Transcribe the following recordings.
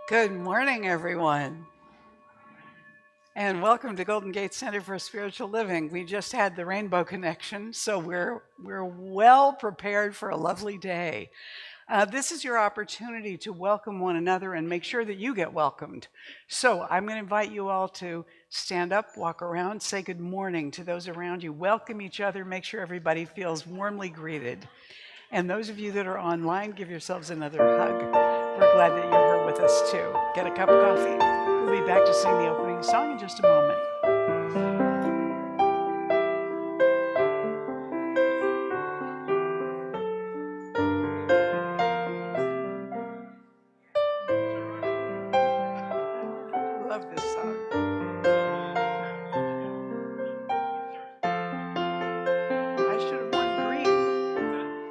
Good morning, everyone, and welcome to Golden Gate Center for Spiritual Living. We just had the Rainbow Connection, so we're well prepared for a lovely day. This is your opportunity to welcome one another and make sure that you get welcomed. So I'm going to invite you all to stand up, walk around, say good morning to those around you, welcome each other, make sure everybody feels warmly greeted. And those of you that are online, give yourselves another hug. We're glad that you're here with us too. Get a cup of coffee. We'll be back to sing the opening song in just a moment. Love this song. I should have worn green.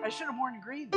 I should have worn green.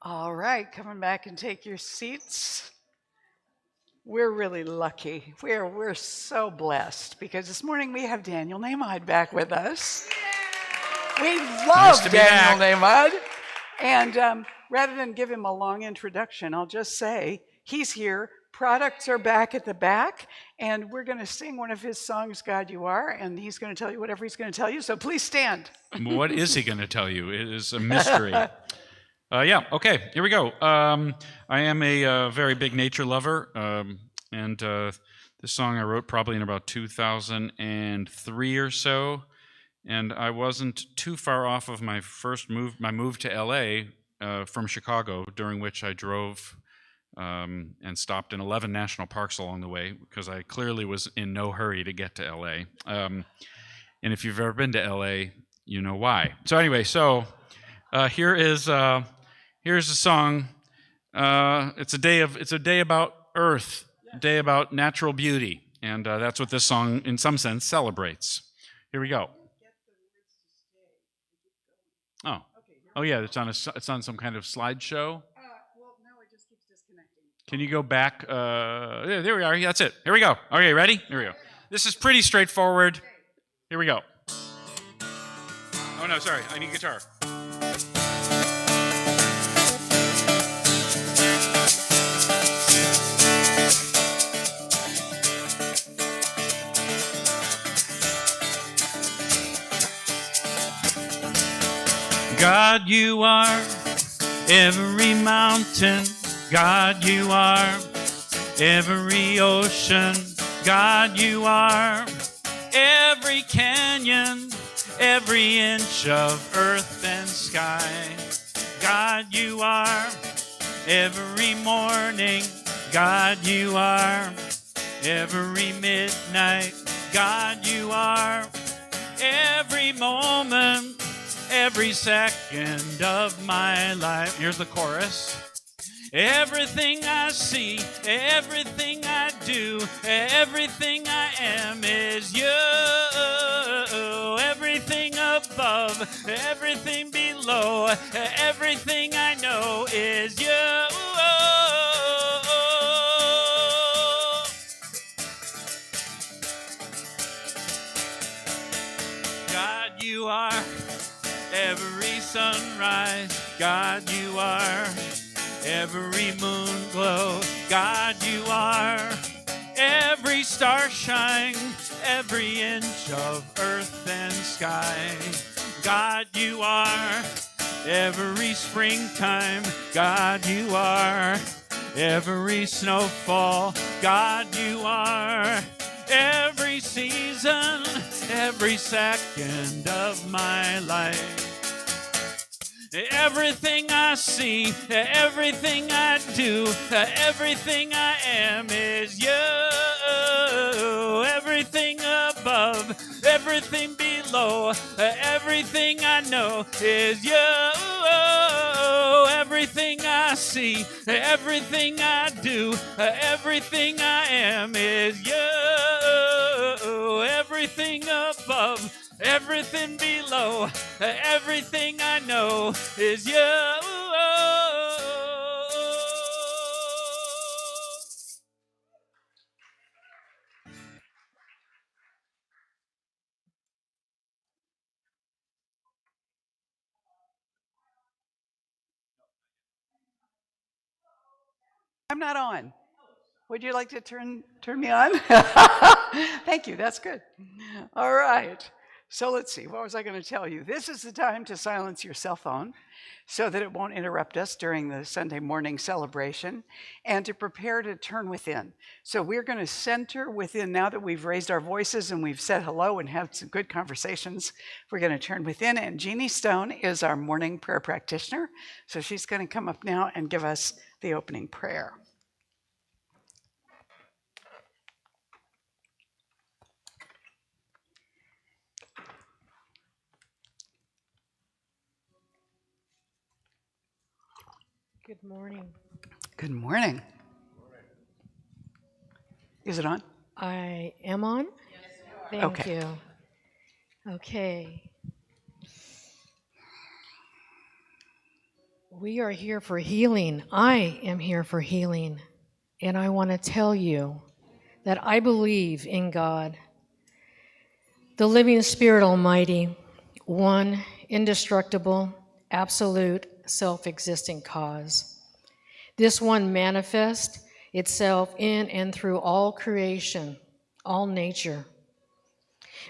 All right, coming back and take your seats. We're really lucky. We're so blessed because this morning we have Daniel Nahmod back with us. We love Daniel Nahmod. And rather than give him a long introduction, I'll just say he's here. Products are back at the back, and we're going to sing one of his songs, God You Are, and he's going to tell you whatever he's going to tell you, so please stand. What is he going to tell you? It is a mystery. Okay, here we go. I am a very big nature lover, and this song I wrote probably in about 2003 or so, and I wasn't too far off of my move to LA from Chicago, during which I drove and stopped in 11 national parks along the way, because I clearly was in no hurry to get to LA. And if you've ever been to LA, you know why. So anyway, here's a song. It's a day about Earth, a day about natural beauty, and that's what this song, in some sense, celebrates. Here we go. Oh yeah, it's on some kind of slideshow. Well, no, it just keeps disconnecting. Can you go back? There we are. That's it. Here we go. Okay, ready? Here we go. This is pretty straightforward. Here we go. Oh no, sorry. I need guitar. God, you are every mountain. God, you are every ocean. God, you are every canyon, every inch of earth and sky. God, you are every morning. God, you are every midnight. God, you are every moment, every second of my life. Here's the chorus. Everything I see, everything I do, everything I am is you. Everything above, everything below, everything I know is you. God, you are every sunrise. God, you are every moon glow. God, you are every star shine, every inch of earth and sky. God, you are every springtime. God, you are every snowfall. God, you are every season, every second of my life. Everything I see, everything I do, everything I am is you. everything above, everything below, everything I know is you. Everything I see, everything I do, everything I am is you. Everything above, everything below, everything I know is you. I'm not on. Would you like to turn me on? Thank you. That's good. All right. So let's see. What was I going to tell you? This is the time to silence your cell phone so that it won't interrupt us during the Sunday morning celebration, and to prepare to turn within. So we're going to center within now that we've raised our voices and we've said hello and had some good conversations. We're going to turn within, and Jeannie Stone is our morning prayer practitioner. So she's going to come up now and give us the opening prayer. Good morning. Good morning. Is it on? I am on? Thank Okay. you. Okay. We are here for healing. I am here for healing. And I want to tell you that I believe in God, the living Spirit Almighty, one indestructible, absolute, self-existing cause. This one manifests itself in and through all creation, all nature,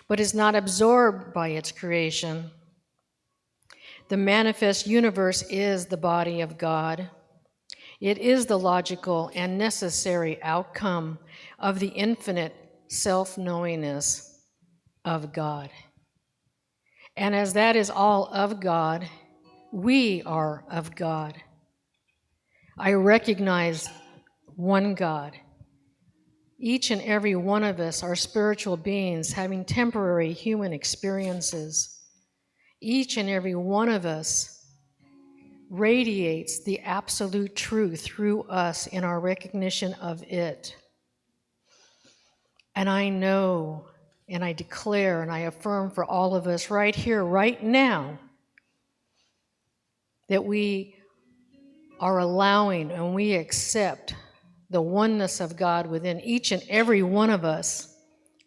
but is not absorbed by its creation. The manifest universe is the body of God. It is the logical and necessary outcome of the infinite self-knowingness of God. And as that is all of God, we are of God. I recognize one God. Each and every one of us are spiritual beings having temporary human experiences. Each and every one of us radiates the absolute truth through us in our recognition of it. And I know, and I declare, and I affirm for all of us right here, right now, that we are allowing and we accept the oneness of God within each and every one of us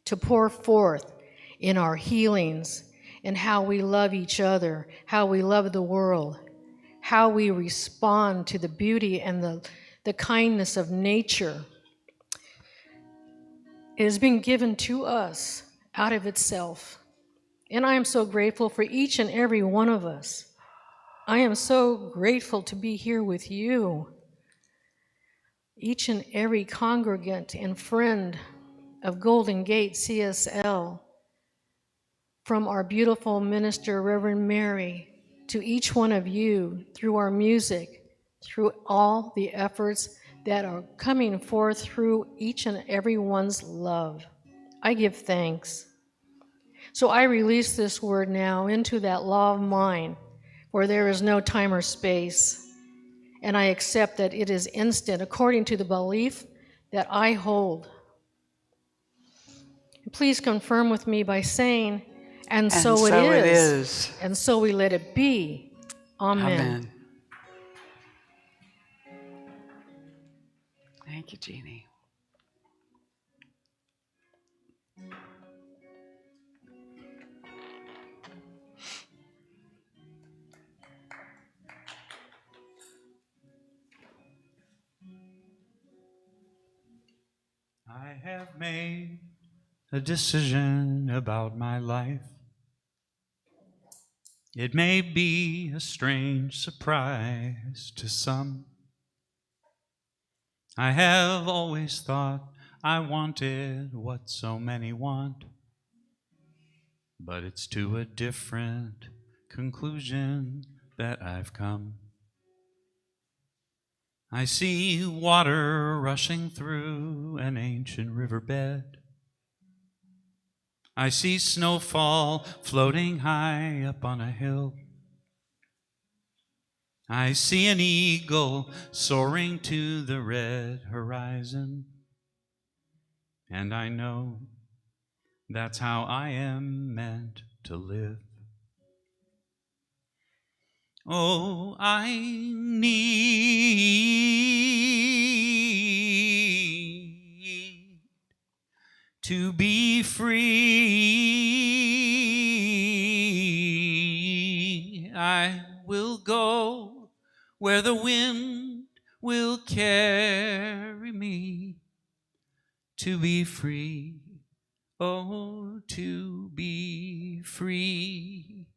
to pour forth in our healings and how we love each other, how we love the world, how we respond to the beauty and the kindness of nature. It has been given to us out of itself. And I am so grateful for each and every one of us. I am so grateful to be here with you, each and every congregant and friend of Golden Gate CSL, from our beautiful minister, Reverend Mary, to each one of you through our music, through all the efforts that are coming forth through each and everyone's love. I give thanks. So I release this word now into that law of mind where there is no time or space. And I accept that it is instant according to the belief that I hold. Please confirm with me by saying, and so it is. And so we let it be. Amen. Amen. Thank you, Jeannie. I have made a decision about my life. It may be a strange surprise to some. I have always thought I wanted what so many want, but it's to a different conclusion that I've come. I see water rushing through an ancient riverbed. I see snowfall floating high up on a hill. I see an eagle soaring to the red horizon. And I know that's how I am meant to live. Oh, I need to be free. I will go where the wind will carry me. To be free, oh, to be free.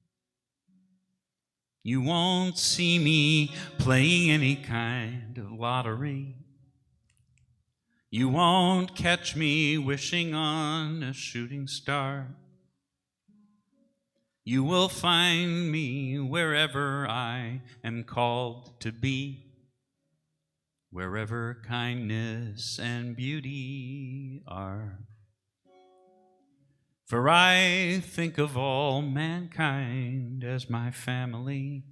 You won't see me playing any kind of lottery. You won't catch me wishing on a shooting star. You will find me wherever I am called to be, wherever kindness and beauty are. For I think of all mankind as my family.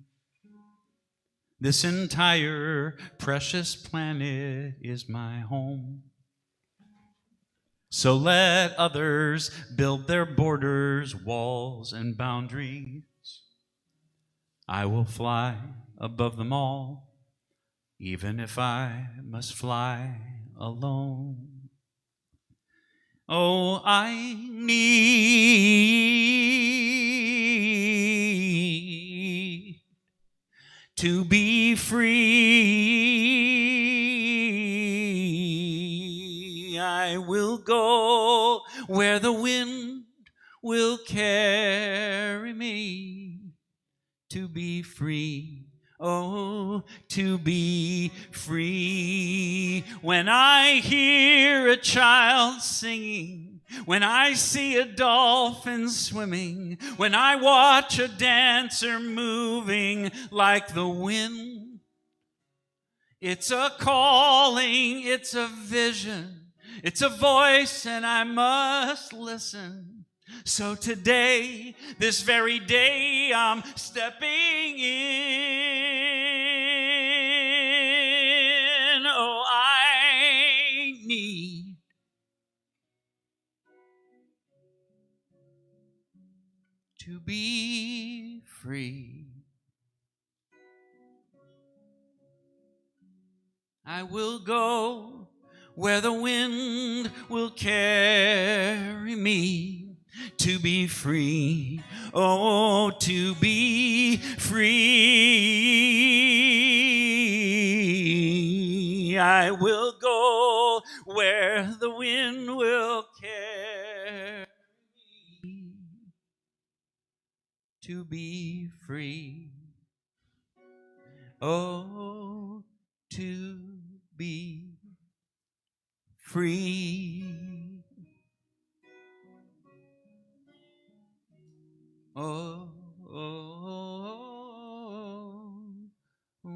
This entire precious planet is my home. So let others build their borders, walls, and boundaries. I will fly above them all, even if I must fly alone. Oh, I need to be free. I will go where the wind will carry me. To be free, oh, to be free. When I hear a child singing, when I see a dolphin swimming, when I watch a dancer moving like the wind, it's a calling, it's a vision, it's a voice, and I must listen. So today, this very day, I'm stepping in. Oh, I need to be free. I will go where the wind will carry me. To be free, oh, to be free. I will go where the wind will carry me. To be free, oh, to be free. Oh, oh, oh, oh.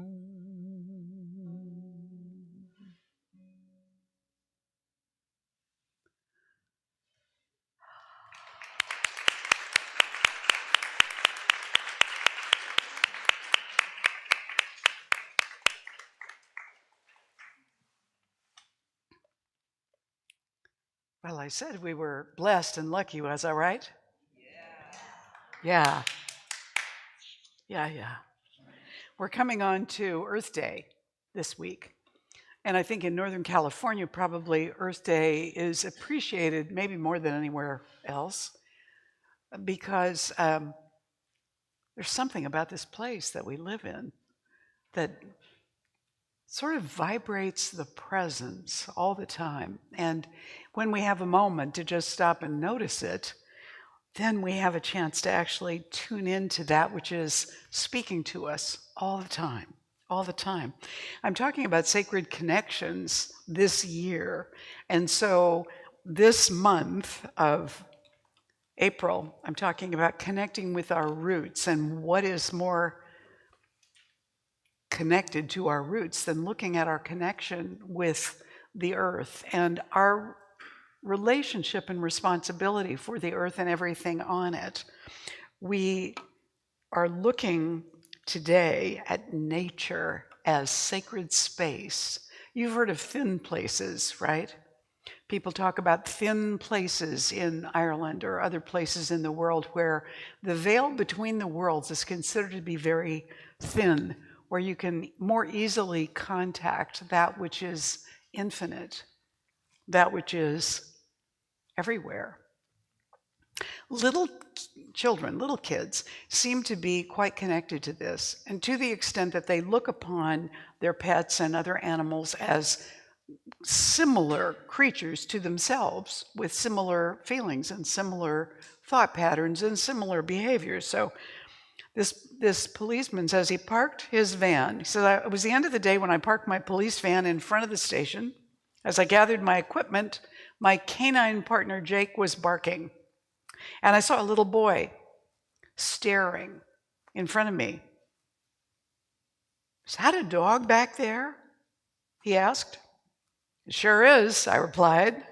Well, I said we were blessed and lucky, was I right? Yeah. Yeah. We're coming on to Earth Day this week. And I think in Northern California, probably Earth Day is appreciated maybe more than anywhere else because there's something about this place that we live in that sort of vibrates the presence all the time. And when we have a moment to just stop and notice it, then we have a chance to actually tune into that which is speaking to us all the time. All the time. I'm talking about sacred connections this year. And so this month of April, I'm talking about connecting with our roots, and what is more connected to our roots than looking at our connection with the earth. And our relationship and responsibility for the earth and everything on it. We are looking today at nature as sacred space. You've heard of thin places, right? People talk about thin places in Ireland or other places in the world where the veil between the worlds is considered to be very thin, where you can more easily contact that which is infinite, that which is everywhere. Little children, little kids, seem to be quite connected to this, and to the extent that they look upon their pets and other animals as similar creatures to themselves with similar feelings and similar thought patterns and similar behaviors. So this policeman says he parked his van. He said, it was the end of the day when I parked my police van in front of the station. As I gathered my equipment, my canine partner Jake was barking. And I saw a little boy staring in front of me. Is that a dog back there? He asked. It sure is, I replied.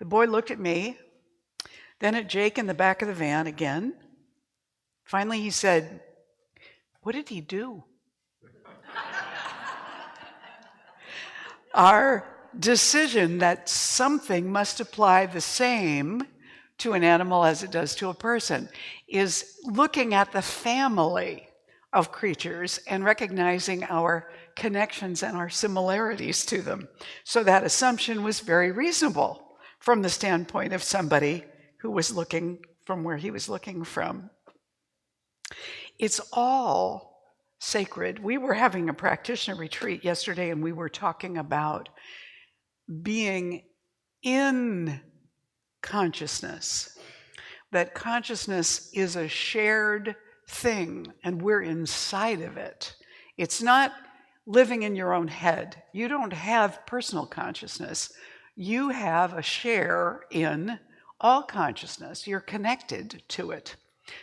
The boy looked at me, then at Jake in the back of the van again. Finally, he said, "What did he do?" Our decision that something must apply the same to an animal as it does to a person is looking at the family of creatures and recognizing our connections and our similarities to them. So that assumption was very reasonable from the standpoint of somebody who was looking from where he was looking from. It's all sacred. We were having a practitioner retreat yesterday, and we were talking about being in consciousness, that consciousness is a shared thing and we're inside of it. It's not living in your own head. You don't have personal consciousness. You have a share in all consciousness. You're connected to it.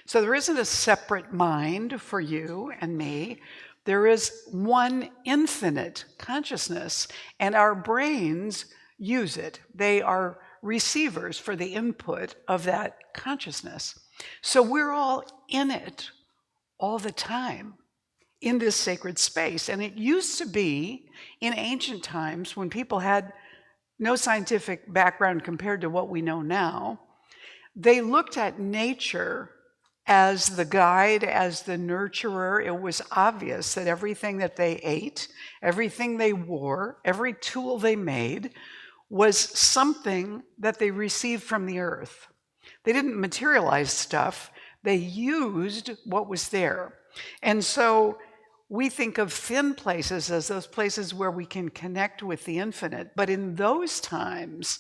So there isn't a separate mind for you and me. There is one infinite consciousness, and our brains use it. They are receivers for the input of that consciousness. So we're all in it all the time in this sacred space. And it used to be in ancient times when people had no scientific background compared to what we know now, they looked at nature as the guide, as the nurturer. It was obvious that everything that they ate, everything they wore, every tool they made was something that they received from the earth. They didn't materialize stuff. They used what was there. And so we think of thin places as those places where we can connect with the infinite. But in those times,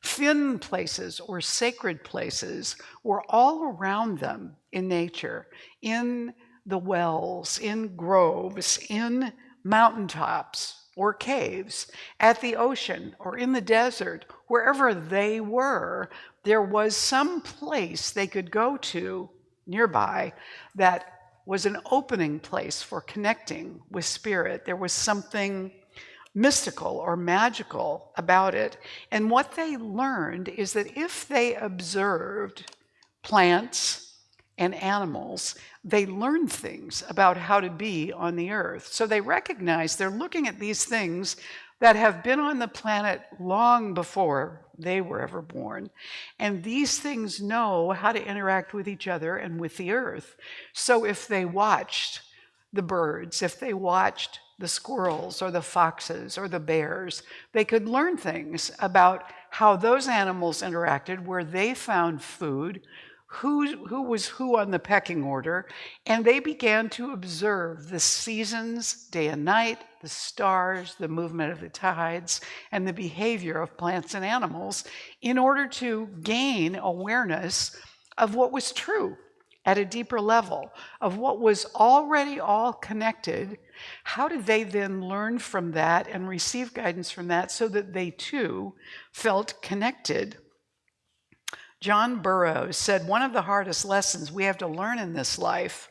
thin places or sacred places were all around them in nature, in the wells, in groves, in mountaintops or caves, at the ocean or in the desert. Wherever they were, there was some place they could go to nearby that was an opening place for connecting with spirit. There was something mystical or magical about it. And what they learned is that if they observed plants and animals, they learned things about how to be on the earth. So they recognize they're looking at these things that have been on the planet long before they were ever born. And these things know how to interact with each other and with the earth. So if they watched the birds, if they watched the squirrels or the foxes or the bears, they could learn things about how those animals interacted, where they found food, who was who on the pecking order, and they began to observe the seasons, day and night, the stars, the movement of the tides, and the behavior of plants and animals in order to gain awareness of what was true at a deeper level, of what was already all connected. How did they then learn from that and receive guidance from that so that they too felt connected? John Burroughs said, one of the hardest lessons we have to learn in this life,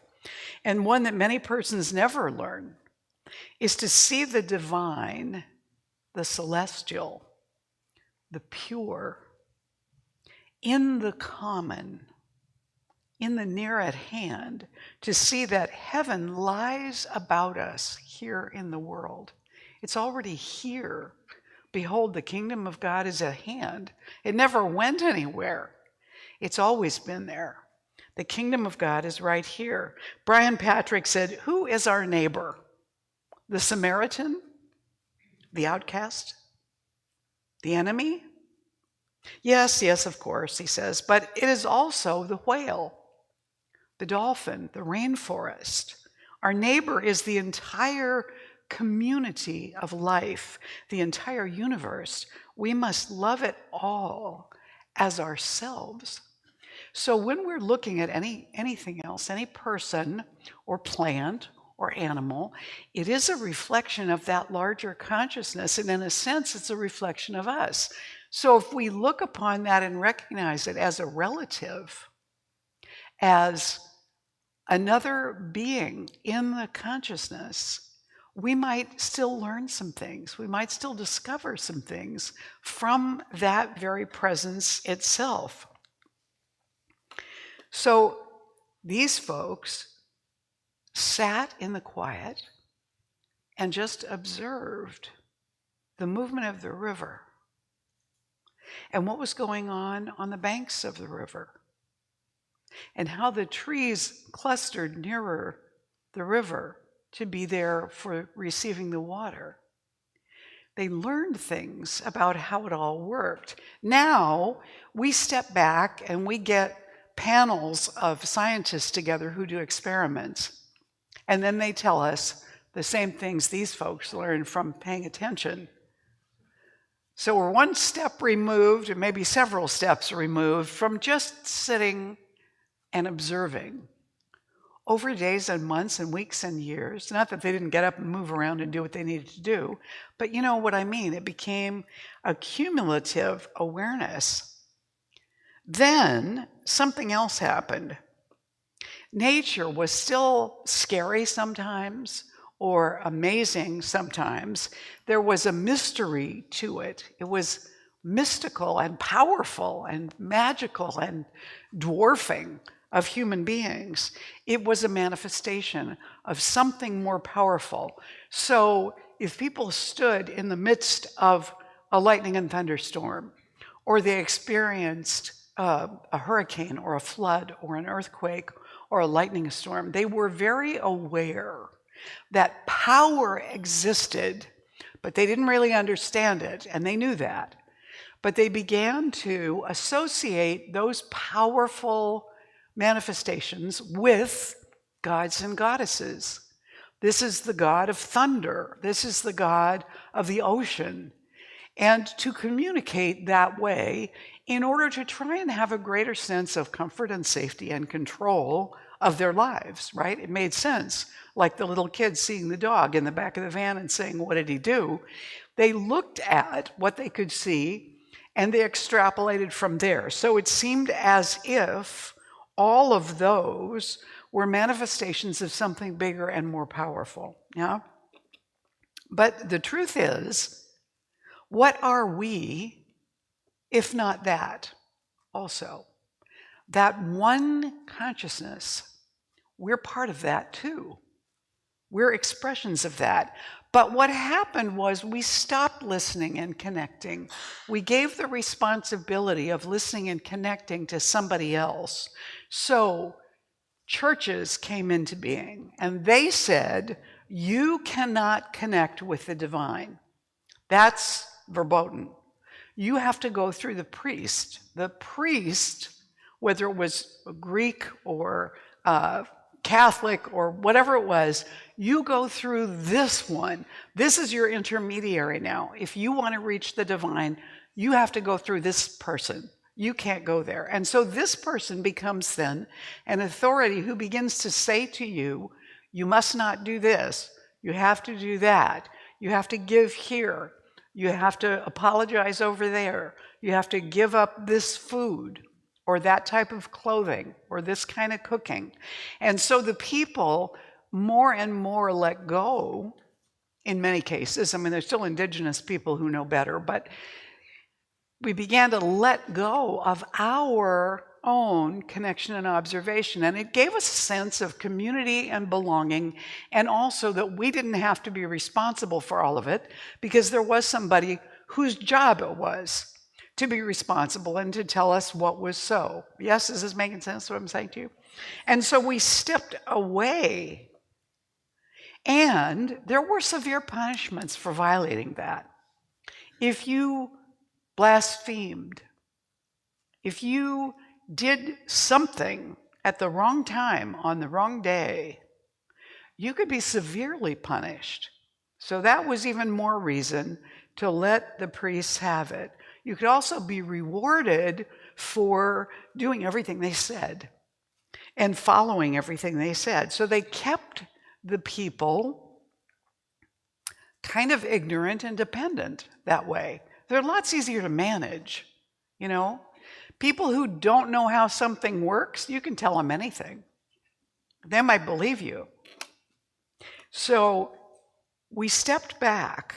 and one that many persons never learn, is to see the divine, the celestial, the pure, in the common, in the near at hand, to see that heaven lies about us here in the world. It's already here. Behold, the kingdom of God is at hand. It never went anywhere. It's always been there. The kingdom of God is right here. Brian Patrick said, who is our neighbor? The Samaritan? The outcast? The enemy? Yes, yes, of course, he says, but it is also the whale, the dolphin, the rainforest. Our neighbor is the entire community of life, the entire universe. We must love it all as ourselves. So when we're looking at anything else, any person or plant or animal, it is a reflection of that larger consciousness, and in a sense, it's a reflection of us. So if we look upon that and recognize it as a relative, as another being in the consciousness, we might still learn some things. We might still discover some things from that very presence itself. So these folks sat in the quiet and just observed the movement of the river and what was going on the banks of the river, and how the trees clustered nearer the river to be there for receiving the water. They learned things about how it all worked. Now we step back and we get panels of scientists together who do experiments, and then they tell us the same things these folks learned from paying attention. So we're one step removed, or maybe several steps removed, from just sitting and observing over days and months and weeks and years. Not that they didn't get up and move around and do what they needed to do, but you know what I mean. It became a cumulative awareness. Then something else happened. Nature was still scary sometimes, or amazing sometimes. There was a mystery to it. It was mystical and powerful and magical and dwarfing of human beings. It was a manifestation of something more powerful. So if people stood in the midst of a lightning and thunderstorm, or they experienced a hurricane or a flood or an earthquake or a lightning storm, they were very aware that power existed, but they didn't really understand it, and they knew that. But they began to associate those powerful manifestations with gods and goddesses. This is the god of thunder. This is the god of the ocean. And to communicate that way in order to try and have a greater sense of comfort and safety and control of their lives, right? It made sense, like the little kid seeing the dog in the back of the van and saying, what did he do? They looked at what they could see and they extrapolated from there. So it seemed as if all of those were manifestations of something bigger and more powerful, yeah? But the truth is, what are we, if not that also? That one consciousness, we're part of that too. We're expressions of that. But what happened was we stopped listening and connecting. We gave the responsibility of listening and connecting to somebody else. So churches came into being, and they said, you cannot connect with the divine. That's verboten. You have to go through the priest. The priest, whether it was Greek or Catholic or whatever it was, you go through this one. This is your intermediary now. If you want to reach the divine, you have to go through this person. You can't go there. And so this person becomes then an authority who begins to say to you, you must not do this. You have to do that. You have to give here. You have to apologize over there. You have to give up this food or that type of clothing or this kind of cooking. And so the people more and more let go in many cases. I mean, there's still indigenous people who know better, but we began to let go of our own connection and observation. And it gave us a sense of community and belonging, and also that we didn't have to be responsible for all of it, because there was somebody whose job it was to be responsible and to tell us what was so. Yes, is this making sense, what I'm saying to you? And so we stepped away, and there were severe punishments for violating that. If you blasphemed, if you did something at the wrong time on the wrong day, you could be severely punished. So that was even more reason to let the priests have it. You could also be rewarded for doing everything they said and following everything they said. So they kept the people kind of ignorant and dependent that way. They're lots easier to manage, you know. People who don't know how something works, you can tell them anything. They might believe you. So we stepped back,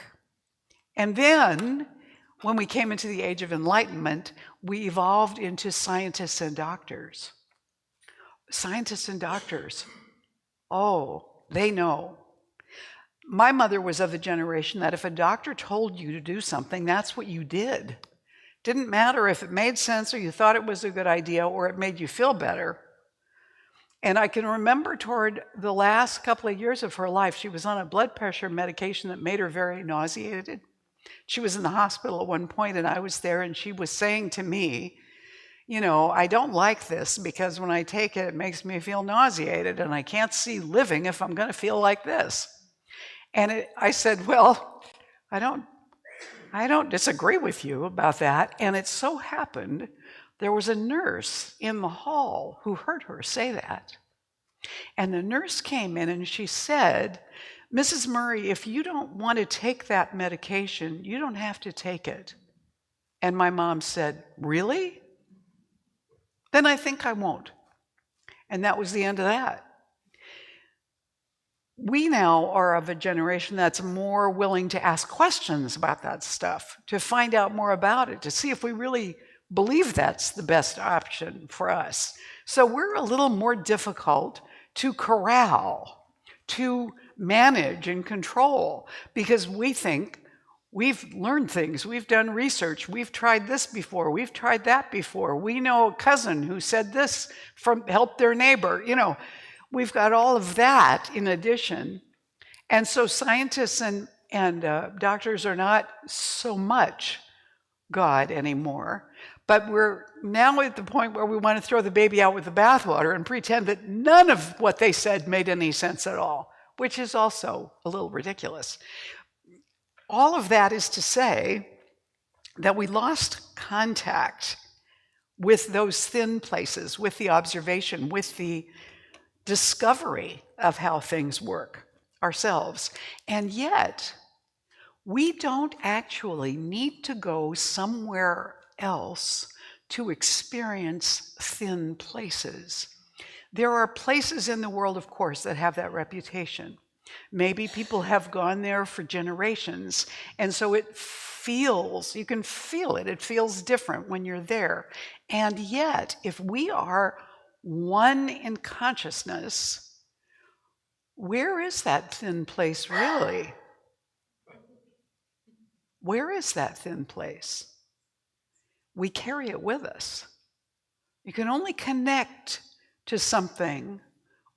and then when we came into the Age of Enlightenment, we evolved into scientists and doctors. Scientists and doctors, oh, they know. My mother was of the generation that if a doctor told you to do something, that's what you did. Didn't matter if it made sense or you thought it was a good idea or it made you feel better. And I can remember toward the last couple of years of her life, she was on a blood pressure medication that made her very nauseated. She was in the hospital at one point, and I was there, and she was saying to me, you know, I don't like this because when I take it, it makes me feel nauseated, and I can't see living if I'm going to feel like this. And I said, well, I don't disagree with you about that. And it so happened there was a nurse in the hall who heard her say that. And the nurse came in and she said, Mrs. Murray, if you don't want to take that medication, you don't have to take it. And my mom said, really? Then I think I won't. And that was the end of that. We now are of a generation that's more willing to ask questions about that stuff, to find out more about it, to see if we really believe that's the best option for us. So we're a little more difficult to corral, to manage and control, because we think we've learned things, we've done research, we've tried this before, we've tried that before. We know a cousin who said this helped their neighbor, you know. We've got all of that in addition. And so scientists and doctors are not so much God anymore. But we're now at the point where we want to throw the baby out with the bathwater and pretend that none of what they said made any sense at all, which is also a little ridiculous. All of that is to say that we lost contact with those thin places, with the observation, with the discovery of how things work ourselves. And yet, we don't actually need to go somewhere else to experience thin places. There are places in the world, of course, that have that reputation. Maybe people have gone there for generations, and so it feels, you can feel it feels different when you're there. And yet, if we are one in consciousness, where is that thin place really? Where is that thin place? We carry it with us. You can only connect to something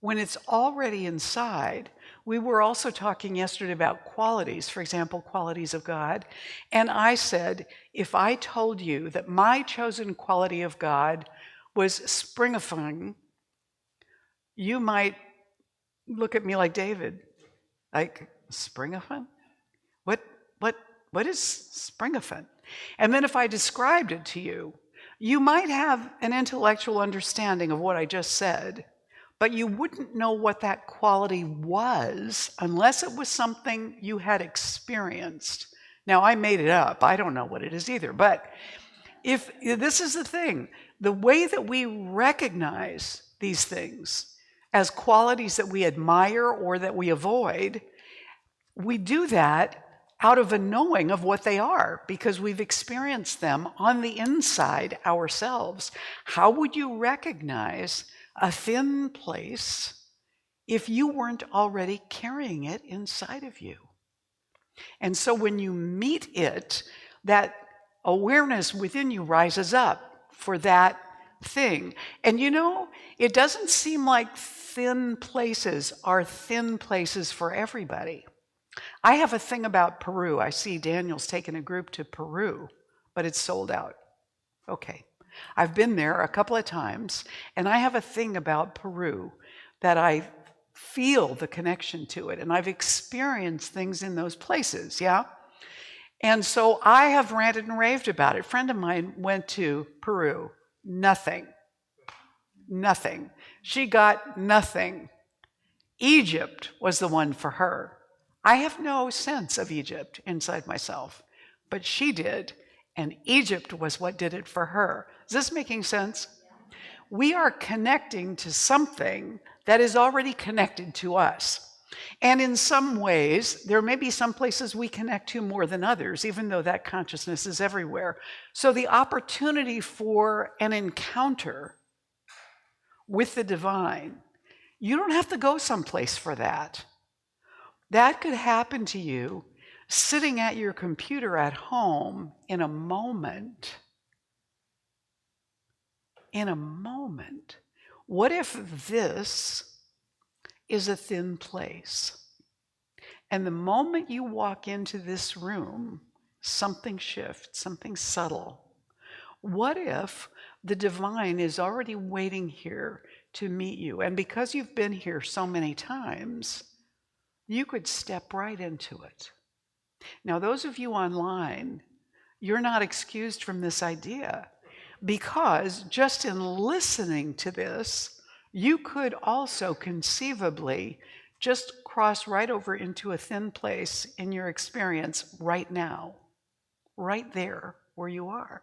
when it's already inside. We were also talking yesterday about qualities, for example, qualities of God. And I said, if I told you that my chosen quality of God was springifying, you might look at me like David, like, springifying? What is springifying? And then if I described it to you, you might have an intellectual understanding of what I just said, but you wouldn't know what that quality was unless it was something you had experienced. Now, I made it up. I don't know what it is either. But if this is the thing, the way that we recognize these things as qualities that we admire or that we avoid, we do that out of a knowing of what they are, because we've experienced them on the inside ourselves. How would you recognize a thin place if you weren't already carrying it inside of you? And so when you meet it, that awareness within you rises up for that thing. And you know, it doesn't seem like thin places are thin places for everybody. I have a thing about Peru. I see Daniel's taken a group to Peru, but it's sold out. Okay. I've been there a couple of times, and I have a thing about Peru that I feel the connection to it, and I've experienced things in those places, yeah? And so I have ranted and raved about it. A friend of mine went to Peru. Nothing. Nothing. She got nothing. Egypt was the one for her. I have no sense of Egypt inside myself, but she did, and Egypt was what did it for her. Is this making sense? We are connecting to something that is already connected to us. And in some ways, there may be some places we connect to more than others, even though that consciousness is everywhere. So the opportunity for an encounter with the divine, you don't have to go someplace for that. That could happen to you sitting at your computer at home in a moment. In a moment. What if this is a thin place? And the moment you walk into this room, something shifts, something subtle. What if the divine is already waiting here to meet you? And because you've been here so many times, you could step right into it. Now, those of you online, you're not excused from this idea, because just in listening to this, you could also conceivably just cross right over into a thin place in your experience right now, right there where you are.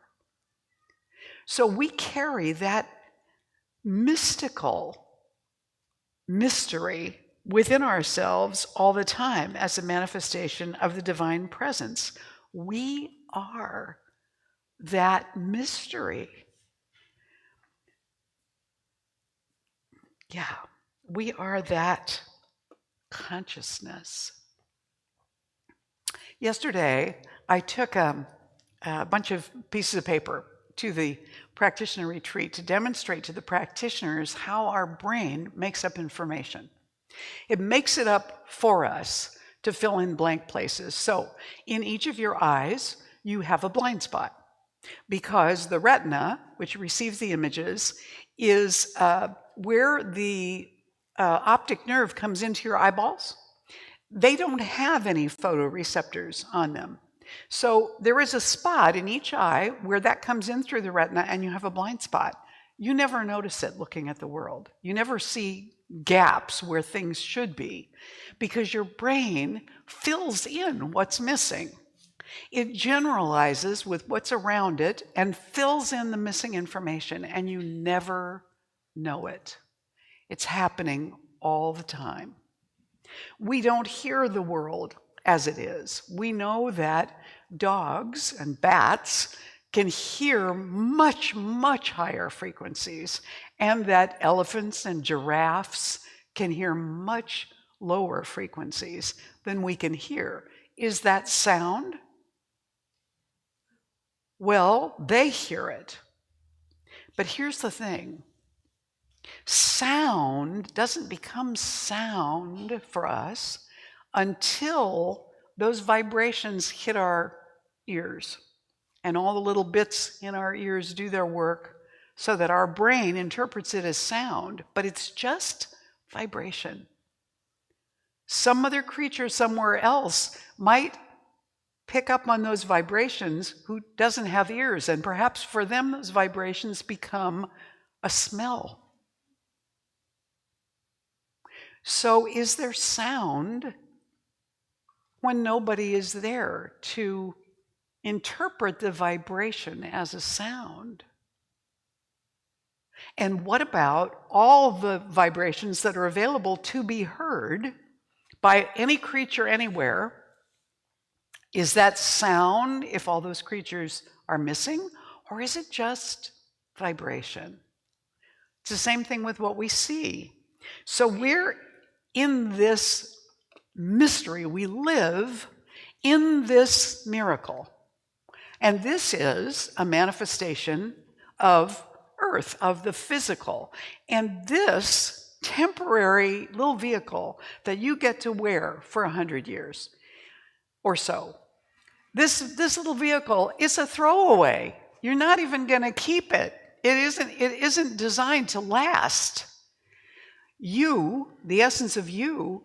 So we carry that mystical mystery within ourselves all the time as a manifestation of the divine presence. We are that mystery. Yeah, we are that consciousness. Yesterday, I took a bunch of pieces of paper to the practitioner retreat to demonstrate to the practitioners how our brain makes up information. It makes it up for us to fill in blank places. So in each of your eyes, you have a blind spot, because the retina, which receives the images, is where the optic nerve comes into your eyeballs. They don't have any photoreceptors on them. So there is a spot in each eye where that comes in through the retina, and you have a blind spot. You never notice it looking at the world. You never see gaps where things should be, because your brain fills in what's missing. It generalizes with what's around it and fills in the missing information, and you never know it. It's happening all the time. We don't hear the world as it is. We know that dogs and bats can hear much, much higher frequencies, and that elephants and giraffes can hear much lower frequencies than we can hear. Is that sound? Well, they hear it. But here's the thing. Sound doesn't become sound for us until those vibrations hit our ears, and all the little bits in our ears do their work so that our brain interprets it as sound, but it's just vibration. Some other creature somewhere else might pick up on those vibrations who doesn't have ears, and perhaps for them those vibrations become a smell. So is there sound when nobody is there to interpret the vibration as a sound? And what about all the vibrations that are available to be heard by any creature anywhere Is that sound if all those creatures are missing? Or is it just vibration? It's the same thing with what we see. So we're in this mystery. We live in this miracle. And this is a manifestation of earth, of the physical. And this temporary little vehicle that you get to wear for 100 years or so, this little vehicle is a throwaway. You're not even going to keep it. It isn't designed to last. You, the essence of you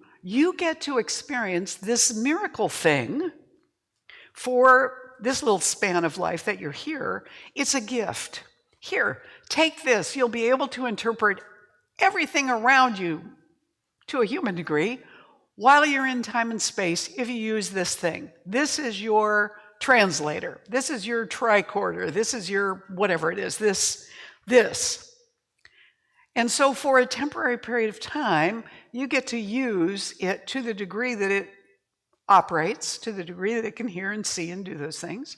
get to experience this miracle thing for this little span of life that you're here. It's a gift. Here, take this. You'll be able to interpret everything around you to a human degree while you're in time and space if you use this thing. This is your translator. This is your tricorder. This is your whatever it is. This. And so for a temporary period of time, you get to use it to the degree that it operates, to the degree that it can hear and see and do those things.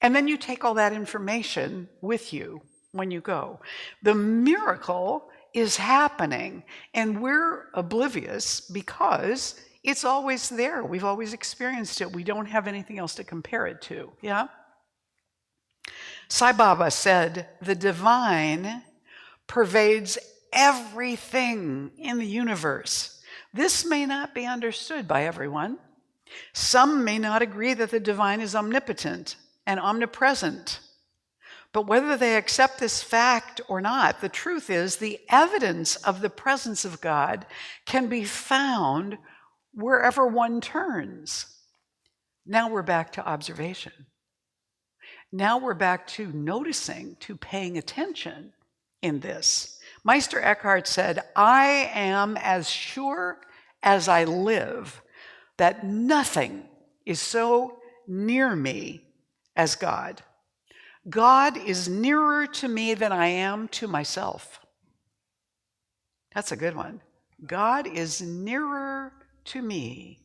And then you take all that information with you when you go. The miracle is happening, and we're oblivious because it's always there. We've always experienced it. We don't have anything else to compare it to, yeah? Sai Baba said, the divine pervades everything in the universe. This may not be understood by everyone. Some may not agree that the divine is omnipotent and omnipresent. But whether they accept this fact or not, the truth is the evidence of the presence of God can be found wherever one turns. Now we're back to observation. Now we're back to noticing, to paying attention in this. Meister Eckhart said, I am as sure as I live that nothing is so near me as God. God is nearer to me than I am to myself. That's a good one. God is nearer to me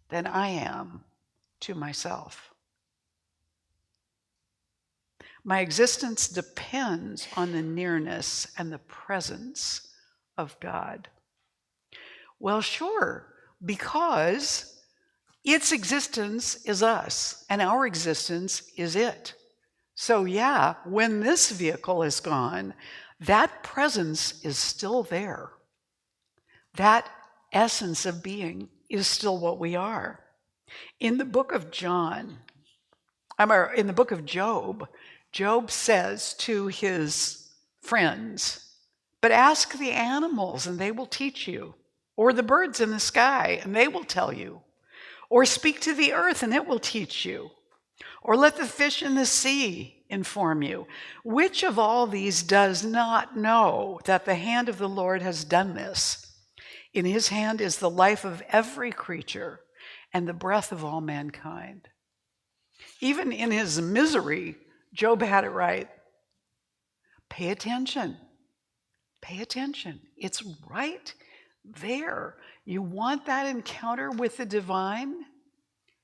than I am to myself. My existence depends on the nearness and the presence of God. Well, sure, because its existence is us, and our existence is it. So yeah, when this vehicle is gone, that presence is still there. That essence of being is still what we are. In the book of in the book of Job, Job says to his friends, but ask the animals and they will teach you, or the birds in the sky and they will tell you, or speak to the earth and it will teach you, or let the fish in the sea inform you. Which of all these does not know that the hand of the Lord has done this? In his hand is the life of every creature and the breath of all mankind. Even in his misery, Job had it right. Pay attention. Pay attention. It's right there. You want that encounter with the divine?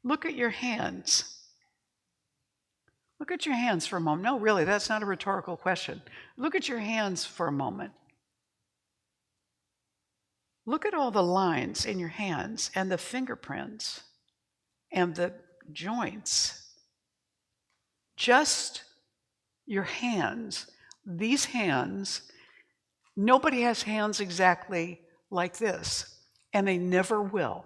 Look at your hands. Look at your hands for a moment. No, really, that's not a rhetorical question. Look at your hands for a moment. Look at all the lines in your hands and the fingerprints and the joints. Just your hands. These hands, nobody has hands exactly like this, and they never will.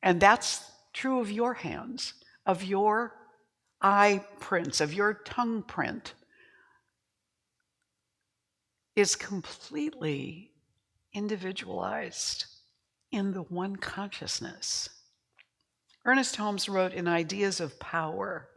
And that's true of your hands, of your eye prints, of your tongue print. Is completely individualized in the one consciousness. Ernest Holmes wrote in Ideas of Power,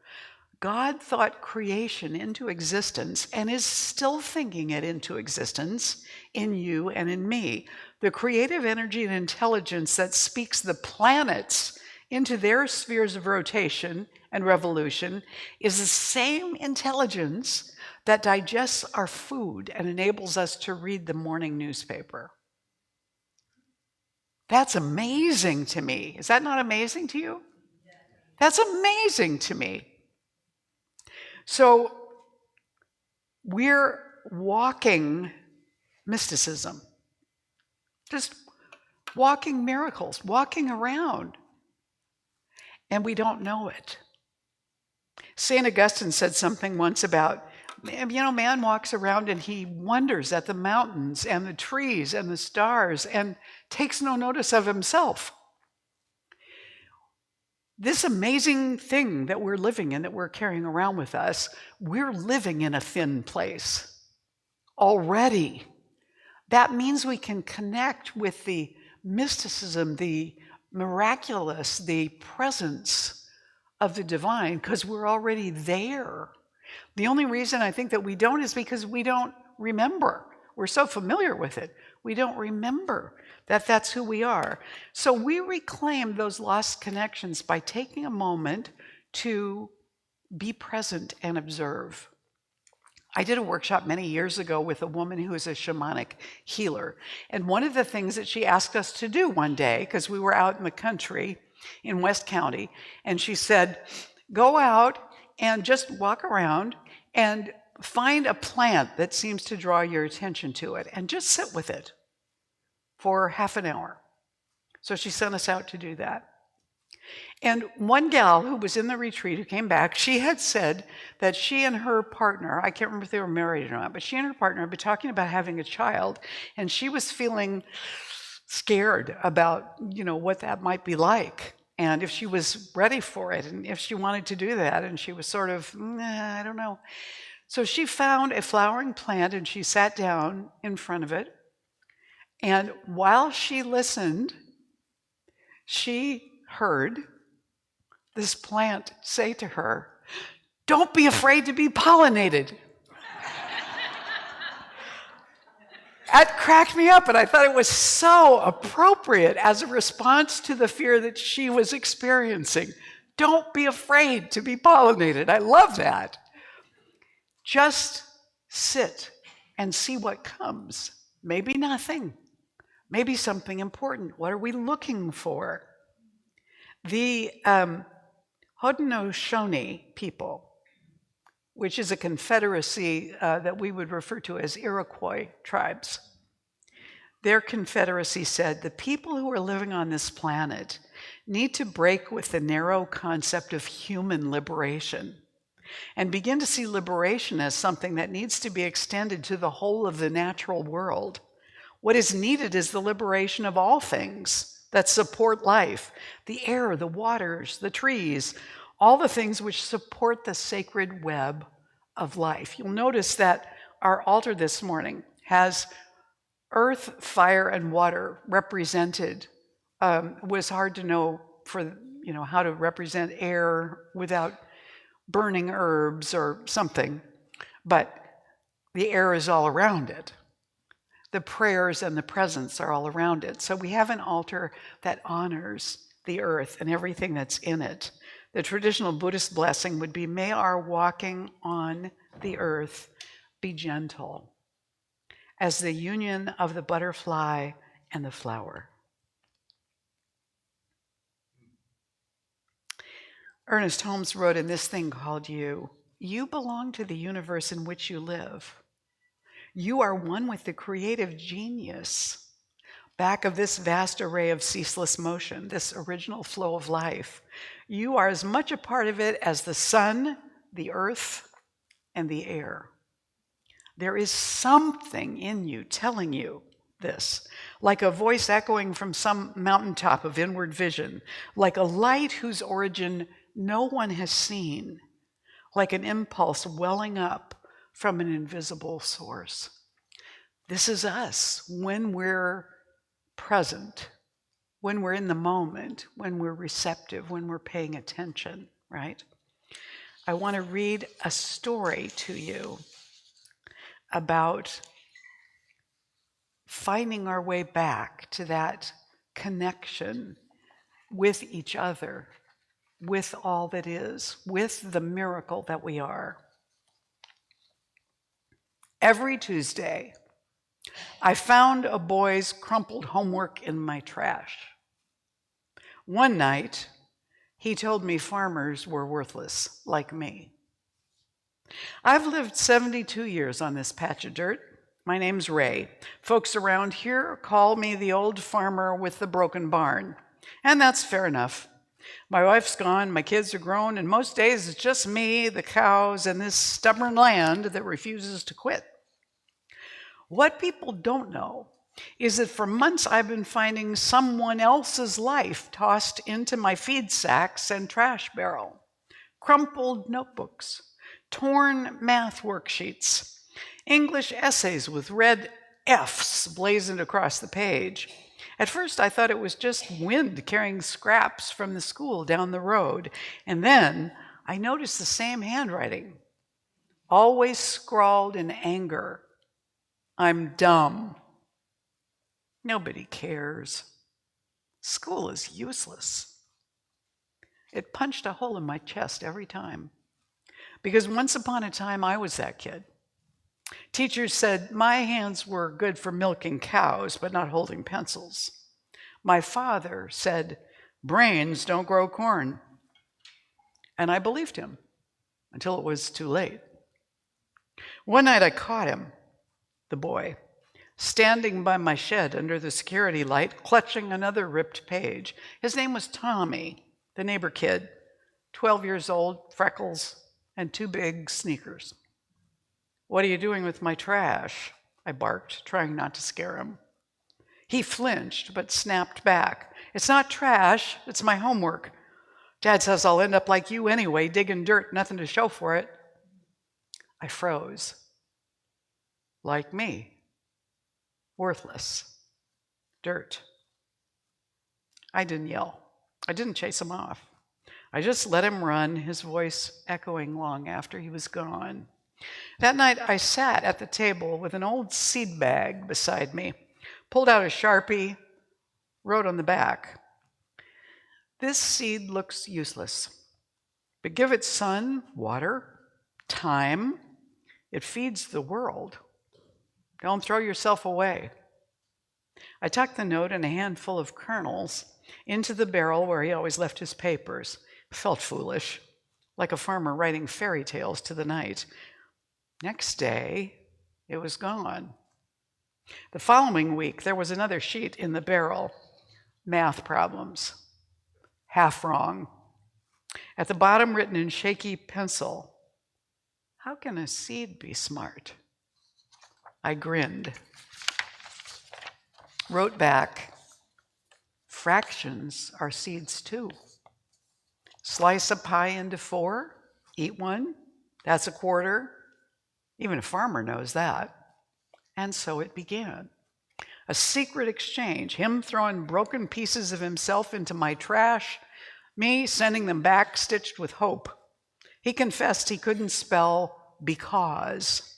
God thought creation into existence and is still thinking it into existence in you and in me. The creative energy and intelligence that speaks the planets into their spheres of rotation and revolution is the same intelligence that digests our food and enables us to read the morning newspaper. That's amazing to me. Is that not amazing to you? That's amazing to me. So we're walking mysticism, just walking miracles, walking around, and we don't know it. St. Augustine said something once about, man walks around and he wonders at the mountains and the trees and the stars and takes no notice of himself. This amazing thing that we're living in, that we're carrying around with us, we're living in a thin place already. That means we can connect with the mysticism, the miraculous, the presence of the divine, because we're already there. The only reason I think that we don't is because we don't remember. We're so familiar with it. We don't remember that that's who we are. So we reclaim those lost connections by taking a moment to be present and observe. I did a workshop many years ago with a woman who is a shamanic healer. And one of the things that she asked us to do one day, because we were out in the country in West County, and she said, go out and just walk around and find a plant that seems to draw your attention to it and just sit with it for half an hour. So she sent us out to do that. And one gal who was in the retreat who came back, she had said that she and her partner, I can't remember if they were married or not, but she and her partner had been talking about having a child, and she was feeling scared about, what that might be like, and if she was ready for it, and if she wanted to do that, and she was sort of, I don't know. So she found a flowering plant, and she sat down in front of it, and while she listened, she heard this plant say to her, "Don't be afraid to be pollinated." That cracked me up, and I thought it was so appropriate as a response to the fear that she was experiencing. Don't be afraid to be pollinated. I love that. Just sit and see what comes. Maybe nothing. Maybe something important. What are we looking for? The Haudenosaunee people, which is a confederacy that we would refer to as Iroquois tribes. Their confederacy said the people who are living on this planet need to break with the narrow concept of human liberation and begin to see liberation as something that needs to be extended to the whole of the natural world. What is needed is the liberation of all things that support life, the air, the waters, the trees, all the things which support the sacred web of life. You'll notice that our altar this morning has earth, fire, and water represented. It was hard to know how to represent air without burning herbs or something, but the air is all around it. The prayers and the presence are all around it. So we have an altar that honors the earth and everything that's in it. The traditional Buddhist blessing would be, may our walking on the earth be gentle as the union of the butterfly and the flower. Ernest Holmes wrote in this thing called You belong to the universe in which you live. You are one with the creative genius back of this vast array of ceaseless motion, this original flow of life. You are as much a part of it as the sun, the earth, and the air. There is something in you telling you this, like a voice echoing from some mountaintop of inward vision, like a light whose origin no one has seen, like an impulse welling up from an invisible source. This is us when we're present, when we're in the moment, when we're receptive, when we're paying attention, right? I want to read a story to you about finding our way back to that connection with each other, with all that is, with the miracle that we are. Every Tuesday, I found a boy's crumpled homework in my trash. One night, he told me farmers were worthless, like me. I've lived 72 years on this patch of dirt. My name's Ray. Folks around here call me the old farmer with the broken barn. And that's fair enough. My wife's gone, my kids are grown, and most days it's just me, the cows, and this stubborn land that refuses to quit. What people don't know is that for months I've been finding someone else's life tossed into my feed sacks and trash barrel. Crumpled notebooks, torn math worksheets, English essays with red F's blazoned across the page. At first I thought it was just wind carrying scraps from the school down the road, and then I noticed the same handwriting, always scrawled in anger. I'm dumb. Nobody cares. School is useless. It punched a hole in my chest every time, because once upon a time I was that kid. Teachers said my hands were good for milking cows, but not holding pencils. My father said, brains don't grow corn. And I believed him until it was too late. One night I caught him, the boy, standing by my shed under the security light, clutching another ripped page. His name was Tommy, the neighbor kid, 12 years old, freckles, and 2 big sneakers. What are you doing with my trash? I barked, trying not to scare him. He flinched, but snapped back. It's not trash, it's my homework. Dad says I'll end up like you anyway, digging dirt, nothing to show for it. I froze. Like me. Worthless. Dirt. I didn't yell. I didn't chase him off. I just let him run, his voice echoing long after he was gone. That night I sat at the table with an old seed bag beside me, pulled out a Sharpie, wrote on the back, "This seed looks useless, but give it sun, water, time. It feeds the world. Don't throw yourself away." I tucked the note and a handful of kernels into the barrel where he always left his papers. Felt foolish, like a farmer writing fairy tales to the night. Next day, it was gone. The following week, there was another sheet in the barrel. Math problems. Half wrong. At the bottom, written in shaky pencil, "How can a seed be smart?" I grinned. Wrote back, "Fractions are seeds too. Slice a pie into 4, eat one, that's a quarter. Even a farmer knows that." And so it began. A secret exchange, him throwing broken pieces of himself into my trash, me sending them back stitched with hope. He confessed he couldn't spell because.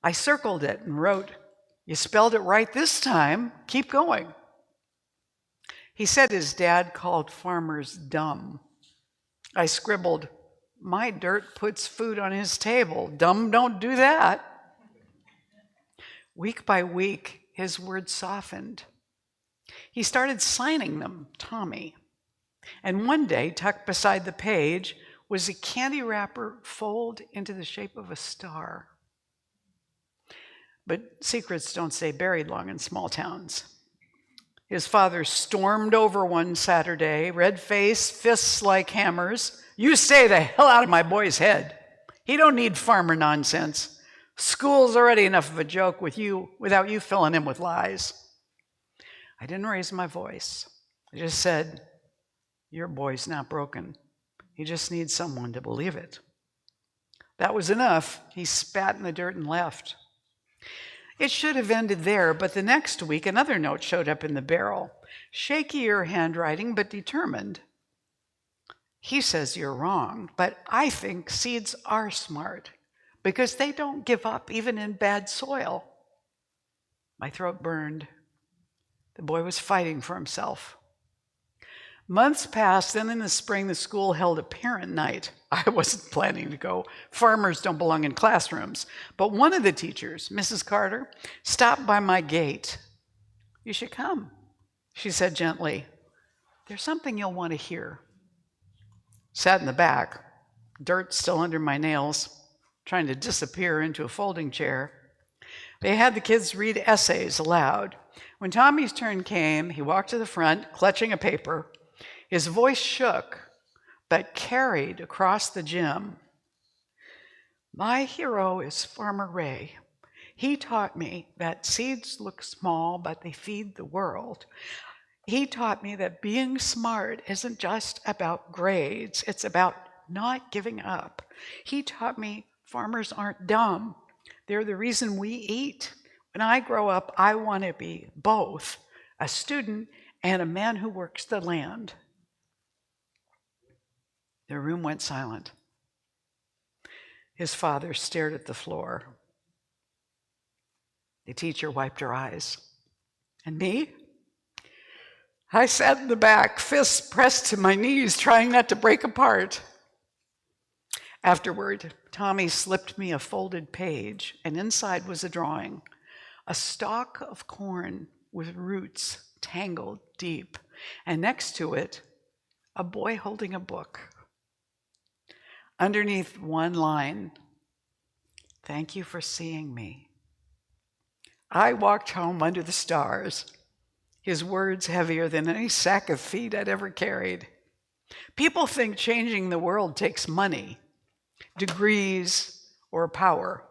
I circled it and wrote, "You spelled it right this time. Keep going." He said his dad called farmers dumb. I scribbled, "My dirt puts food on his table. Dumb don't do that." Week by week, his words softened. He started signing them, Tommy. And one day, tucked beside the page, was a candy wrapper folded into the shape of a star. But secrets don't stay buried long in small towns. His father stormed over one Saturday, red face, fists like hammers. "You stay the hell out of my boy's head. He don't need farmer nonsense. School's already enough of a joke without you filling him with lies." I didn't raise my voice. I just said, "Your boy's not broken. He just needs someone to believe it." That was enough. He spat in the dirt and left. It should have ended there, but the next week another note showed up in the barrel. Shakier handwriting, but determined. "He says you're wrong, but I think seeds are smart because they don't give up even in bad soil." My throat burned. The boy was fighting for himself. Months passed, then in the spring, the school held a parent night. I wasn't planning to go. Farmers don't belong in classrooms. But one of the teachers, Mrs. Carter, stopped by my gate. "You should come," she said gently. "There's something you'll want to hear." Sat in the back, dirt still under my nails, trying to disappear into a folding chair. They had the kids read essays aloud. When Tommy's turn came, he walked to the front, clutching a paper. His voice shook, but carried across the gym. "My hero is Farmer Ray. He taught me that seeds look small, but they feed the world. He taught me that being smart isn't just about grades, it's about not giving up. He taught me farmers aren't dumb. They're the reason we eat. When I grow up, I want to be both a student and a man who works the land." The room went silent. His father stared at the floor. The teacher wiped her eyes. And me? I sat in the back, fists pressed to my knees, trying not to break apart. Afterward, Tommy slipped me a folded page, and inside was a drawing, a stalk of corn with roots tangled deep, and next to it, a boy holding a book. Underneath one line, "Thank you for seeing me." I walked home under the stars, his words heavier than any sack of feed I'd ever carried. People think changing the world takes money, degrees, or power.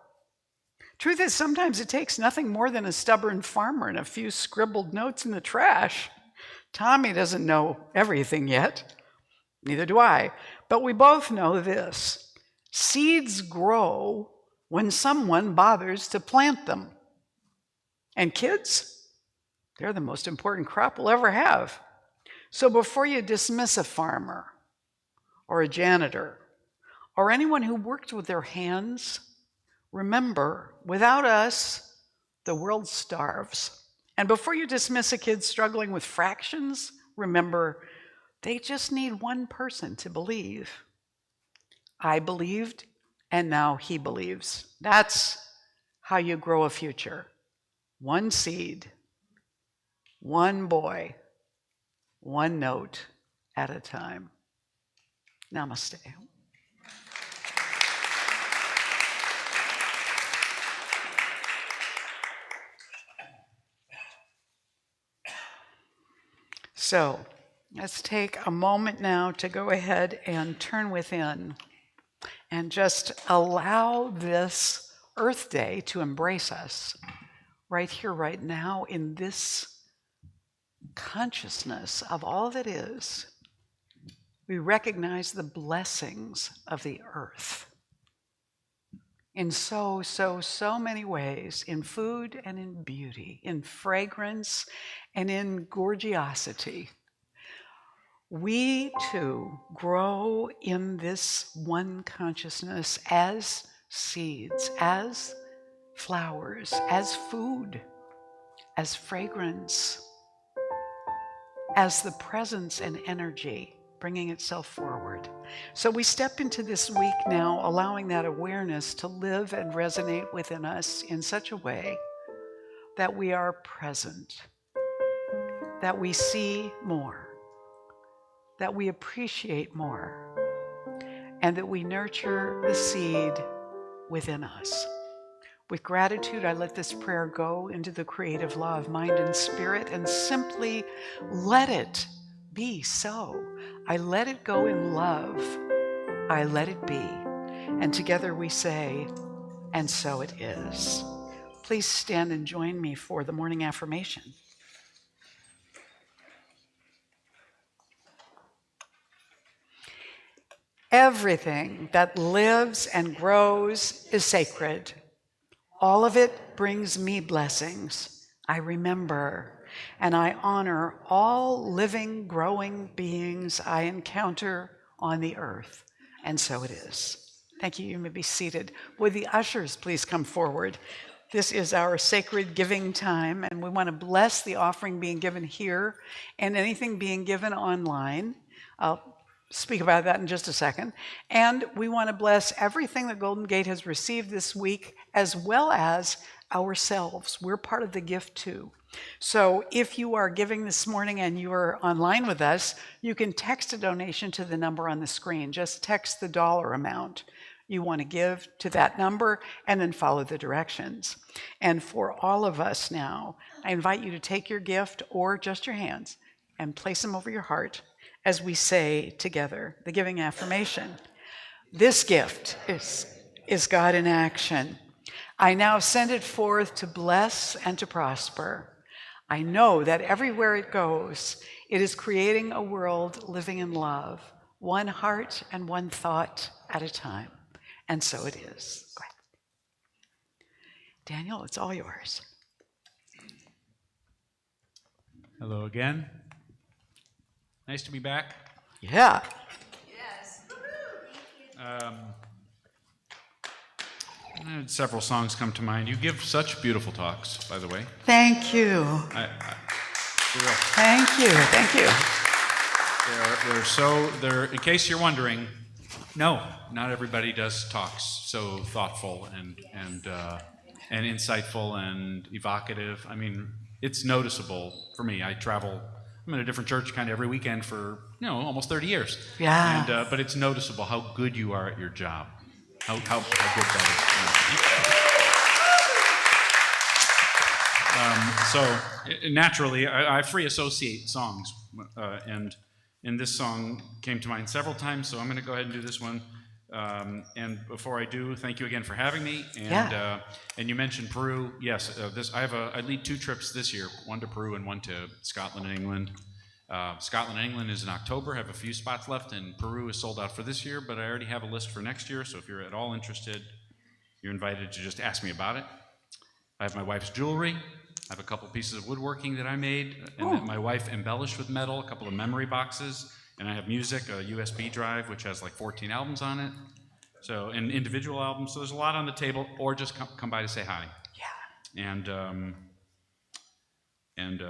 Truth is, sometimes it takes nothing more than a stubborn farmer and a few scribbled notes in the trash. Tommy doesn't know everything yet. Neither do I. But we both know this: seeds grow when someone bothers to plant them. And kids, they're the most important crop we'll ever have. So before you dismiss a farmer or a janitor or anyone who worked with their hands, remember, without us, the world starves. And before you dismiss a kid struggling with fractions, remember, they just need one person to believe. I believed, and now he believes. That's how you grow a future. One seed, one boy, one note at a time. Namaste. So, let's take a moment now to go ahead and turn within and just allow this Earth Day to embrace us right here, right now, in this consciousness of all that is. We recognize the blessings of the earth in so many ways, in food and in beauty, in fragrance and in gorgeosity. We too grow in this one consciousness as seeds, as flowers, as food, as fragrance, as the presence and energy bringing itself forward. So we step into this week now, allowing that awareness to live and resonate within us in such a way that we are present, that we see more, that we appreciate more, and that we nurture the seed within us. With gratitude, I let this prayer go into the creative law of mind and spirit and simply let it be so. I let it go in love. I let it be. And together we say, and so it is. Please stand and join me for the morning affirmation. Everything that lives and grows is sacred. All of it brings me blessings. I remember and I honor all living, growing beings I encounter on the earth. And so it is. Thank you. You may be seated. Would the ushers please come forward? This is our sacred giving time, and we want to bless the offering being given here and anything being given online. I'll speak about that in just a second. And we want to bless everything that Golden Gate has received this week, as well as ourselves. We're part of the gift too. So if you are giving this morning and you are online with us, you can text a donation to the number on the screen. Just text the dollar amount you want to give to that number and then follow the directions. And for all of us now, I invite you to take your gift or just your hands and place them over your heart as we say together the giving affirmation. This gift is God in action. I now send it forth to bless and to prosper. I know that everywhere it goes, it is creating a world living in love, one heart and one thought at a time. And so it is. Go ahead. Daniel, it's all yours. Hello again. Nice to be back. Yeah. I had several songs come to mind. You give such beautiful talks, by the way. Thank you. Thank you. Thank you. They're, in case you're wondering, no, not everybody does talks so thoughtful and insightful and evocative. I mean, it's noticeable for me. I'm in a different church kind of every weekend for, almost 30 years. Yeah. And, but it's noticeable how good you are at your job. How good that is. So naturally, I free associate songs, and this song came to mind several times. So I'm going to go ahead and do this one. And before I do, thank you again for having me. And and you mentioned Peru. Yes, I lead 2 trips this year, one to Peru and one to Scotland and England. Scotland and England is in October. I have a few spots left, and Peru is sold out for this year, but I already have a list for next year, so if you're at all interested, you're invited to just ask me about it. I have my wife's jewelry. I have a couple pieces of woodworking that I made, and that my wife embellished with metal, a couple of memory boxes, and I have music, a USB drive, which has like 14 albums on it, so, and individual albums, so there's a lot on the table, or just come by to say hi. Yeah. And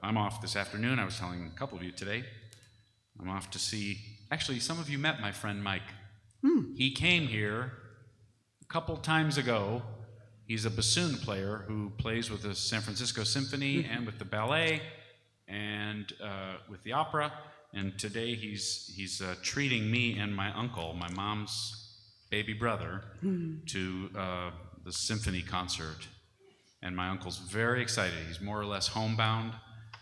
I'm off this afternoon. I was telling a couple of you today. I'm off to see, actually, some of you met my friend Mike. He came here a couple times ago. He's a bassoon player who plays with the San Francisco Symphony and with the ballet and with the opera. And today he's treating me and my uncle, my mom's baby brother, to the symphony concert. And my uncle's very excited. He's more or less homebound.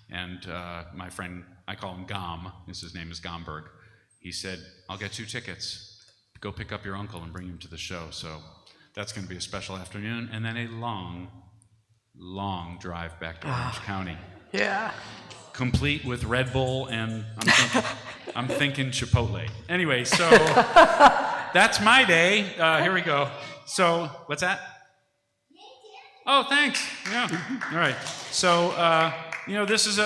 And my friend, I call him Gom, his name is Gomberg. He said, I'll get 2 tickets. Go pick up your uncle and bring him to the show. So that's going to be a special afternoon. And then a long, long drive back to Orange County. Yeah. Complete with Red Bull and I'm thinking Chipotle. Anyway, so that's my day. Here we go. So, what's that? Oh, thanks. Yeah. All right. So, this is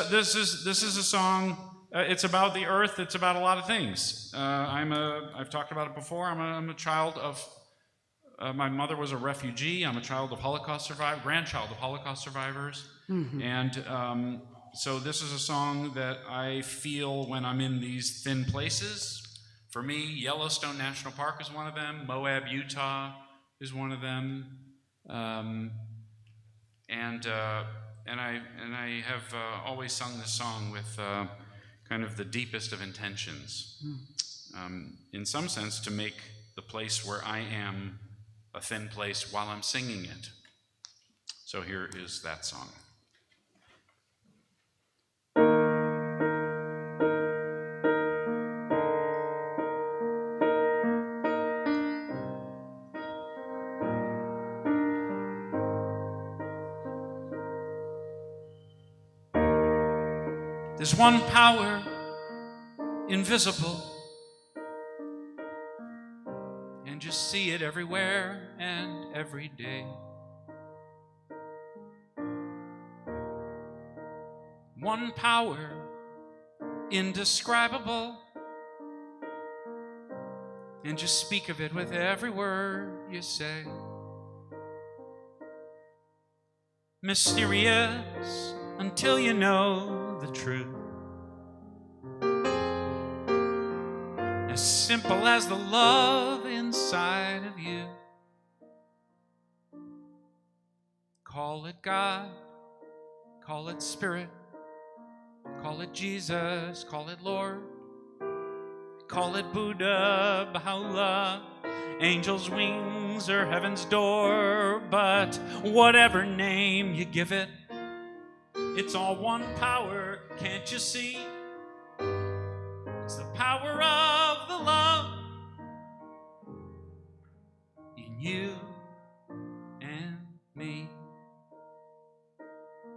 a song. It's about the earth. It's about a lot of things. I've talked about it before. I'm a child of. My mother was a refugee. I'm a child of grandchild of Holocaust survivors, and so this is a song that I feel when I'm in these thin places. For me, Yellowstone National Park is one of them. Moab, Utah, is one of them. And I have always sung this song with kind of the deepest of intentions, in some sense to make the place where I am a thin place while I'm singing it. So here is that song. There's one power, invisible, and you see it everywhere and every day. One power, indescribable, and you speak of it with every word you say. mysterious until you know the truth. As simple as the love inside of you. Call it God, call it Spirit, call it Jesus, call it Lord, call it Buddha, Baha'u'llah, angel's wings or heaven's door. But whatever name you give it, it's all one power, can't you see? It's the power of the love in you and me.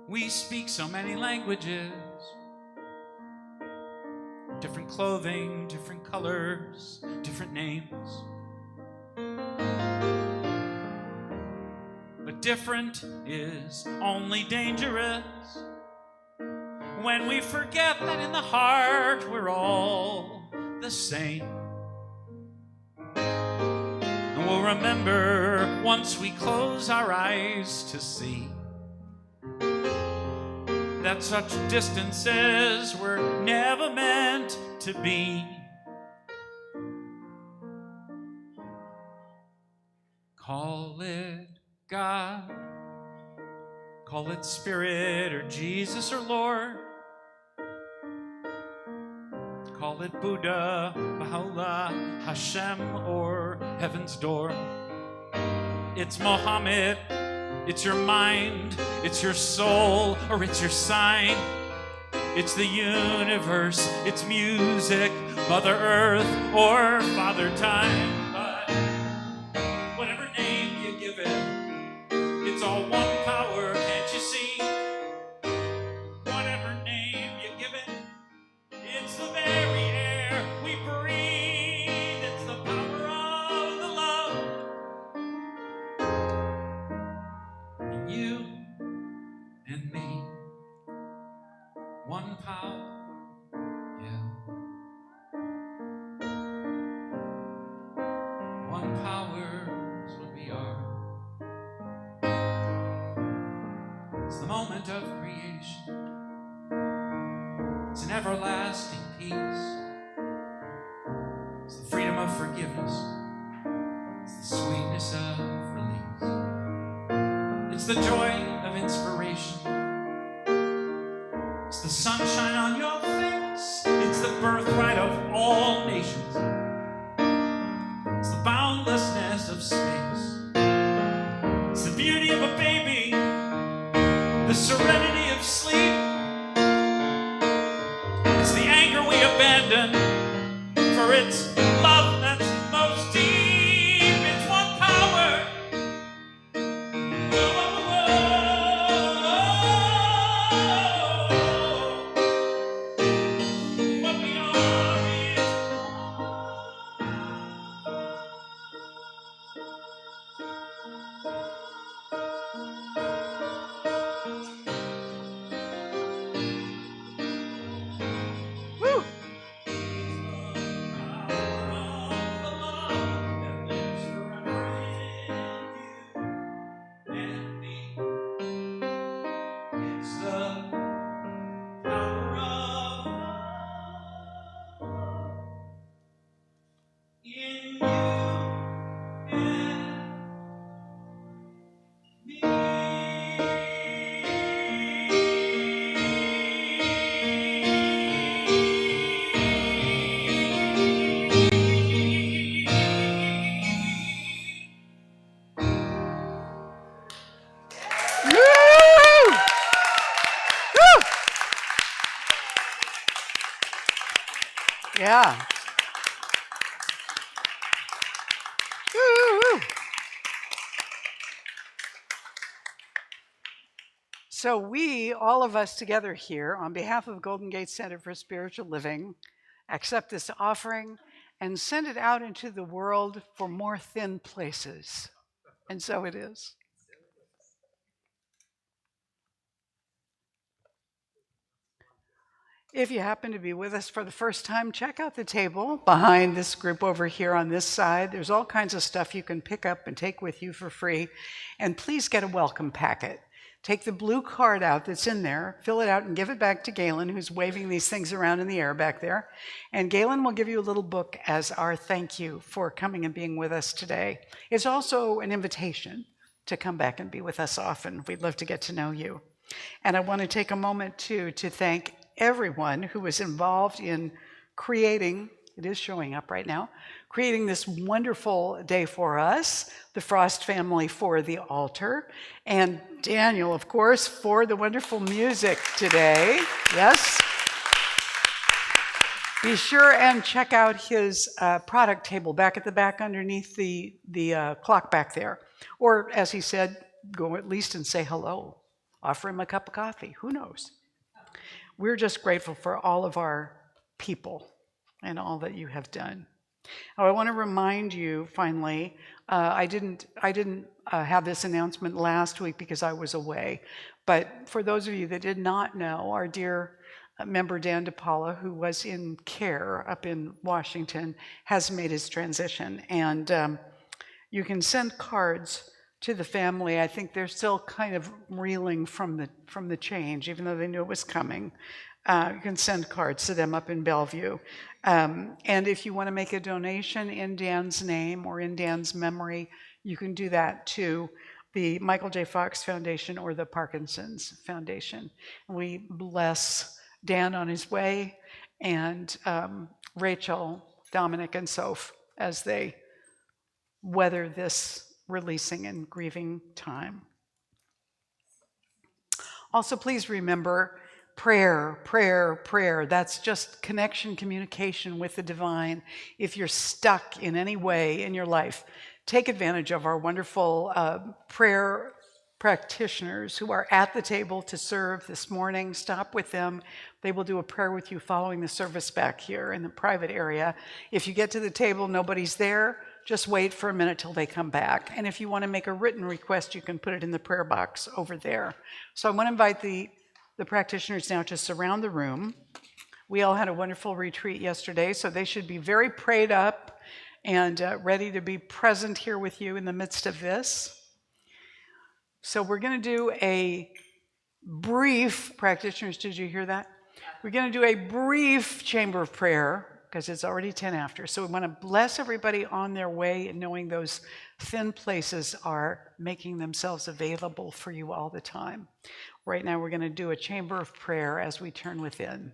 We speak so many languages, different clothing, different colors, different names. But different is only dangerous when we forget that in the heart we're all the same. And we'll remember once we close our eyes to see that such distances were never meant to be. Call it God, call it Spirit or Jesus or Lord, call it Buddha, Baha'u'llah, Hashem or Heaven's Door. It's Mohammed, it's your mind, it's your soul, or it's your sign. It's the universe, it's music, Mother Earth, or Father Time. But whatever name you give it, it's all one power, can't you see? Whatever name you give it, it's the very air we breathe. It's the power of the love in you and me. One power, yeah. One power is what we are. It's the moment of creation. It's an everlasting peace. It's the freedom of forgiveness. It's the sweetness of release. It's the joy of inspiration. It's the sunshine on your face. It's the birthright of all nations. It's the boundlessness of space. It's the beauty of a baby, the serenity of sleep. It's the anger we abandon for its love that's most deep. It's one power. What we are is Woo! Woo! Woo! Yeah. Woo! So we, all of us together here, on behalf of Golden Gate Center for Spiritual Living, accept this offering and send it out into the world for more thin places. And so it is. If you happen to be with us for the first time, check out the table behind this group over here on this side. There's all kinds of stuff you can pick up and take with you for free. And please get a welcome packet. Take the blue card out that's in there, fill it out, and give it back to Galen, who's waving these things around in the air back there. And Galen will give you a little book as our thank you for coming and being with us today. It's also an invitation to come back and be with us often. We'd love to get to know you. And I want to take a moment, too, to thank everyone who was involved in creating, it is showing up right now, creating this wonderful day for us, the Frost family for the altar, and Daniel, of course, for the wonderful music today. Yes. Be sure and check out his product table back at the back underneath the clock back there. Or, as he said, go at least and say hello. Offer him a cup of coffee. Who knows? We're just grateful for all of our people and all that you have done. Now, I want to remind you, finally, I didn't have this announcement last week because I was away. But for those of you that did not know, our dear member Dan DePaula, who was in care up in Washington, has made his transition. And you can send cards to the family. I think they're still kind of reeling from the change, even though they knew it was coming. You can send cards to them up in Bellevue. And if you want to make a donation in Dan's name or in Dan's memory, you can do that to the Michael J. Fox Foundation or the Parkinson's Foundation. We bless Dan on his way, and Rachel, Dominic, and Soph as they weather this releasing and grieving time. Also, please remember prayer, prayer, prayer. That's just connection, communication with the divine. If you're stuck in any way in your life, take advantage of our wonderful prayer practitioners who are at the table to serve this morning. Stop with them. They will do a prayer with you following the service back here in the private area. If you get to the table, nobody's there, just wait for a minute till they come back. And if you want to make a written request, you can put it in the prayer box over there. So I want to invite the practitioners now to surround the room. We all had a wonderful retreat yesterday, so they should be very prayed up and ready to be present here with you in the midst of this. So we're going to do a brief, practitioners, did you hear that? We're going to do a brief chamber of prayer because it's already 10 after. So we want to bless everybody on their way and knowing those thin places are making themselves available for you all the time. Right now we're going to do a chamber of prayer as we turn within.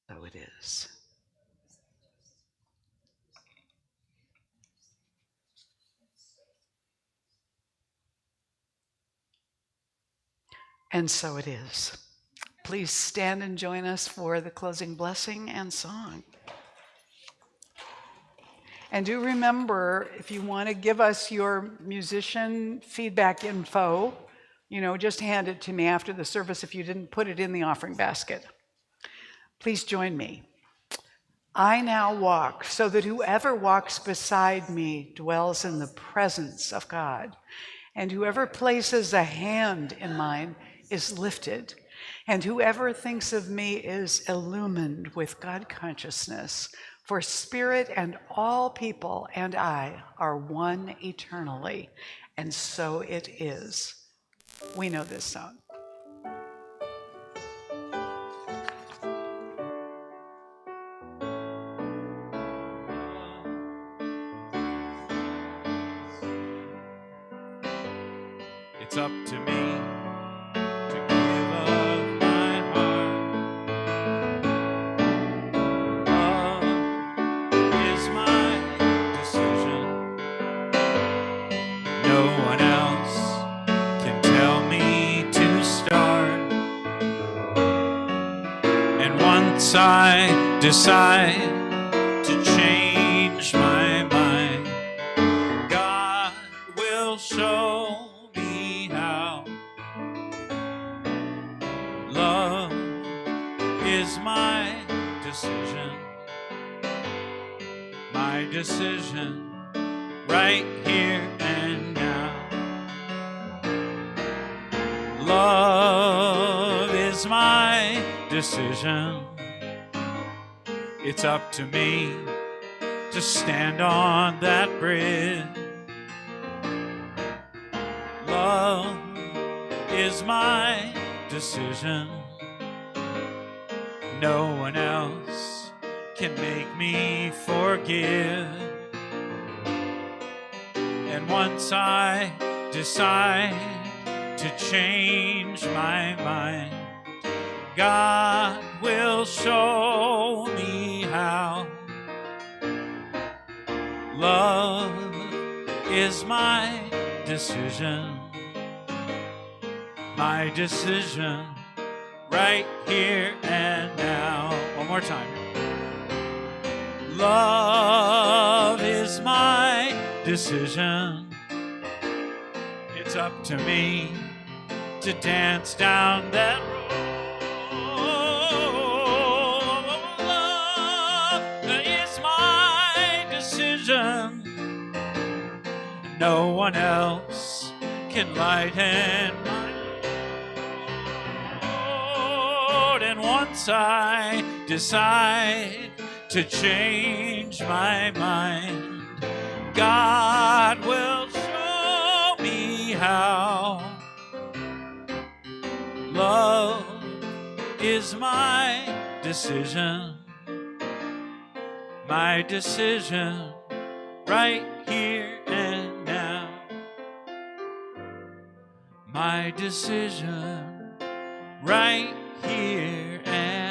So it is. And so it is. Please stand and join us for the closing blessing and song. And do remember, if you want to give us your musician feedback info, just hand it to me after the service if you didn't put it in the offering basket. Please join me. I now walk so that whoever walks beside me dwells in the presence of God, and whoever places a hand in mine is lifted, and whoever thinks of me is illumined with God consciousness. For spirit and all people and I are one eternally, and so it is. We know this song. it's up to me to give up my heart. Love is my decision. No one else can tell me to start. And once I decide to change my mind, God will show me how. Love is my decision right here and now. Love is my decision. It's up to me to stand on that bridge. Love is my decision. No one else can make me forgive. And once I decide to change my mind, God will show me how. Love is my decision right here and now. One more time. Love is my decision. It's up to me to dance down that road. Love is my decision. No one else can lighten my load. And once I decide to change my mind, God will show me how. Love is my decision right here and now. My decision right here and